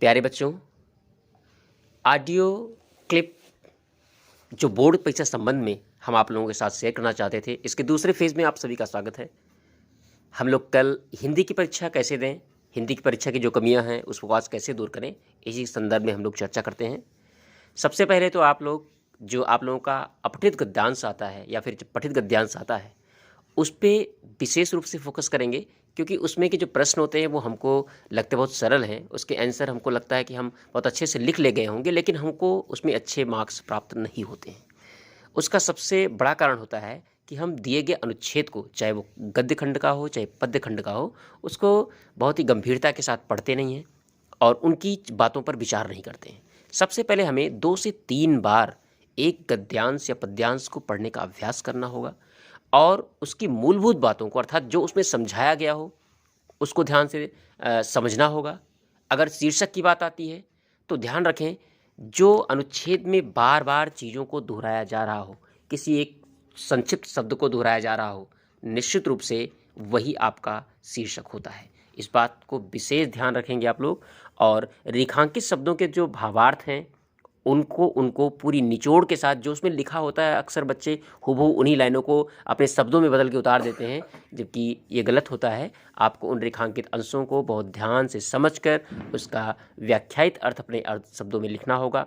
प्यारे बच्चों, audio clip जो बोर्ड परीक्षा संबंध में हम आप लोगों के साथ शेयर करना चाहते थे, इसके दूसरे फेज़ में आप सभी का स्वागत है। हम लोग कल हिंदी की परीक्षा कैसे दें, हिंदी की परीक्षा की जो कमियां हैं उसको आज कैसे दूर करें, इसी संदर्भ में हम लोग चर्चा करते हैं। सबसे पहले तो आप लोगों का अपठित गद्यांश आता है या फिर पठित गद्यांश आता है, उस पर विशेष रूप से फोकस करेंगे, क्योंकि उसमें के जो प्रश्न होते हैं वो हमको लगते बहुत सरल हैं। उसके आंसर हमको लगता है कि हम बहुत अच्छे से लिख ले गए होंगे, लेकिन हमको उसमें अच्छे मार्क्स प्राप्त नहीं होते हैं। उसका सबसे बड़ा कारण होता है कि हम दिए गए अनुच्छेद को, चाहे वो गद्य खंड का हो चाहे पद्य खंड का हो, उसको बहुत ही गंभीरता के साथ पढ़ते नहीं हैं और उनकी बातों पर विचार नहीं करते हैं। सबसे पहले हमें 2 से 3 बार एक गद्यांश या पद्यांश को पढ़ने का अभ्यास करना होगा और उसकी मूलभूत बातों को, अर्थात जो उसमें समझाया गया हो, उसको ध्यान से समझना होगा। अगर शीर्षक की बात आती है तो ध्यान रखें, जो अनुच्छेद में बार बार चीज़ों को दोहराया जा रहा हो, किसी एक संक्षिप्त शब्द को दोहराया जा रहा हो, निश्चित रूप से वही आपका शीर्षक होता है। इस बात को विशेष ध्यान रखेंगे आप लोग। और रेखांकित शब्दों के जो भावार्थ हैं उनको पूरी निचोड़ के साथ, जो उसमें लिखा होता है, अक्सर बच्चे हूबहू उन्हीं लाइनों को अपने शब्दों में बदल के उतार देते हैं, जबकि ये गलत होता है। आपको उन रेखांकित अंशों को बहुत ध्यान से समझकर उसका व्याख्यायित अर्थ अपने अर्थ शब्दों में लिखना होगा।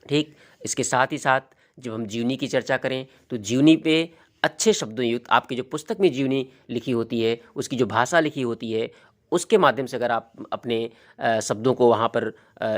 ठीक, इसके साथ ही साथ जब हम जीवनी की चर्चा करें तो जीवनी पे अच्छे शब्दों युक्त, आपकी जो पुस्तक में जीवनी लिखी होती है, उसकी जो भाषा लिखी होती है, उसके माध्यम से अगर आप अपने शब्दों को वहाँ पर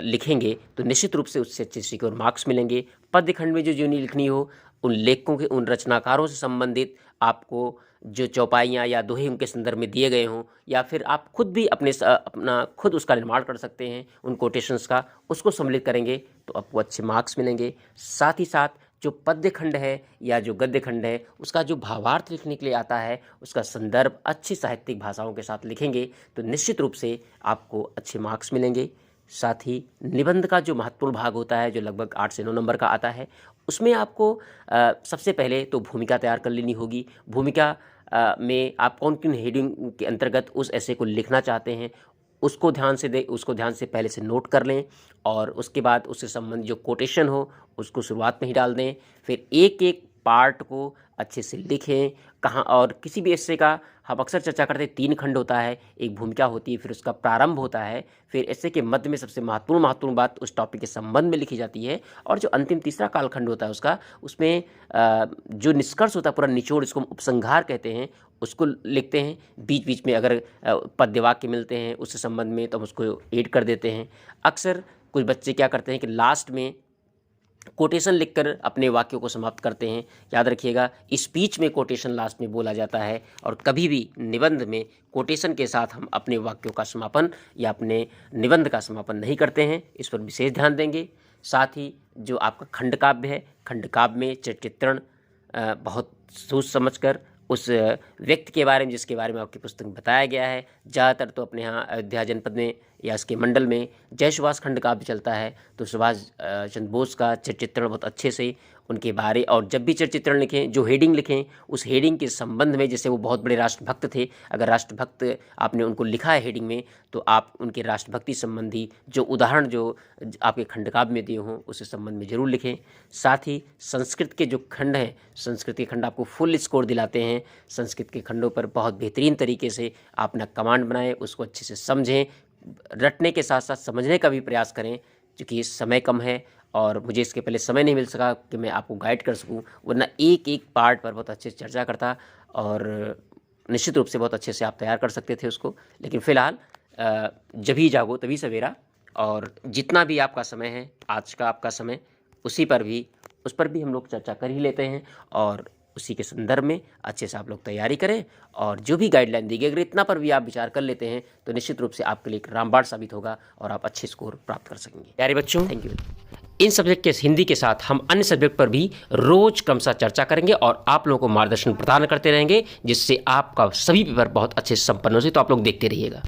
लिखेंगे तो निश्चित रूप से उससे अच्छे सिक्योर मार्क्स मिलेंगे। पद्य खंड में जो जीवनी लिखनी हो, उन लेखकों के, उन रचनाकारों से संबंधित आपको जो चौपाइयाँ या दोहे उनके संदर्भ में दिए गए हों, या फिर आप खुद भी अपना खुद उसका निर्माण कर सकते हैं, उन कोटेशंस का, उसको सम्मिलित करेंगे तो आपको अच्छे मार्क्स मिलेंगे। साथ ही साथ जो पद्य खंड है या जो गद्य खंड है, उसका जो भावार्थ लिखने के लिए आता है, उसका संदर्भ अच्छी साहित्यिक भाषाओं के साथ लिखेंगे तो निश्चित रूप से आपको अच्छे मार्क्स मिलेंगे। साथ ही निबंध का जो महत्वपूर्ण भाग होता है, जो लगभग 8 से 9 नंबर का आता है, उसमें आपको सबसे पहले तो भूमिका तैयार कर लेनी होगी। भूमिका में आप कौन किन हेडिंग के अंतर्गत उस ऐसे को लिखना चाहते हैं, उसको ध्यान से पहले से नोट कर लें और उसके बाद उससे संबंधित जो कोटेशन हो उसको शुरुआत में ही डाल दें। फिर एक एक पार्ट को अच्छे से लिखें। कहाँ और किसी भी ऐसे का हम अक्सर चर्चा करते हैं, 3 खंड होता है, एक भूमिका होती है, फिर उसका प्रारंभ होता है, फिर ऐसे के मध्य में सबसे महत्वपूर्ण बात उस टॉपिक के संबंध में लिखी जाती है, और जो अंतिम तीसरा कालखंड होता है उसमें जो निष्कर्ष होता है, पूरा निचोड़, इसको हम उपसंहार कहते हैं, उसको लिखते हैं। बीच बीच में अगर पद्य वाक्य मिलते हैं उससे संबंध में तो हम उसको ऐड कर देते हैं। अक्सर कुछ बच्चे क्या करते हैं कि लास्ट में कोटेशन लिखकर अपने वाक्यों को समाप्त करते हैं। याद रखिएगा, स्पीच में कोटेशन लास्ट में बोला जाता है और कभी भी निबंध में कोटेशन के साथ हम अपने वाक्यों का समापन या अपने निबंध का समापन नहीं करते हैं। इस पर विशेष ध्यान देंगे। साथ ही जो आपका खंड काव्य है, खंड काव्य में चित्रण बहुत सोच समझकर उस व्यक्ति के बारे में जिसके बारे में आपकी पुस्तक में बताया गया है। ज़्यादातर तो अपने यहाँ अयोध्या जनपद में या इसके मंडल में जय सुभाष खंड काव्य चलता है, तो सुभाष चंद्र बोस का चित्रण बहुत अच्छे से उनके बारे, और जब भी चित्रण लिखें, जो हेडिंग लिखें, उस हेडिंग के संबंध में, जैसे वो बहुत बड़े राष्ट्रभक्त थे, अगर राष्ट्रभक्त आपने उनको लिखा है हेडिंग में, तो आप उनके राष्ट्रभक्ति संबंधी जो उदाहरण जो आपके खंड काव्य में दिए हों उसके संबंध में जरूर लिखें। साथ ही संस्कृत के जो खंड हैं, संस्कृत के खंड आपको फुल स्कोर दिलाते हैं। संस्कृत के खंडों पर बहुत बेहतरीन तरीके से आप अपना कमांड बनाएं, उसको अच्छे से समझें, रटने के साथ साथ समझने का भी प्रयास करें। क्योंकि समय कम है और मुझे इसके पहले समय नहीं मिल सका कि मैं आपको गाइड कर सकूं, वरना एक एक पार्ट पर बहुत अच्छे से चर्चा करता और निश्चित रूप से बहुत अच्छे से आप तैयार कर सकते थे उसको। लेकिन फ़िलहाल जब ही जागो तभी सवेरा, और जितना भी आपका समय है, आज का आपका समय, उस पर भी हम लोग चर्चा कर ही लेते हैं और उसी के संदर्भ में अच्छे से आप लोग तैयारी करें। और जो भी गाइडलाइन दी गई, अगर इतना पर भी आप विचार कर लेते हैं तो निश्चित रूप से आपके लिए एक रामबाण साबित होगा और आप अच्छे स्कोर प्राप्त कर सकेंगे। प्यारे बच्चों, थैंक यू। इन सब्जेक्ट के हिंदी के साथ हम अन्य सब्जेक्ट पर भी रोज क्रमशः चर्चा करेंगे और आप लोगों को मार्गदर्शन प्रदान करते रहेंगे, जिससे आपका सभी पेपर बहुत अच्छे से संपन्न हो सके। तो आप लोग देखते रहिएगा।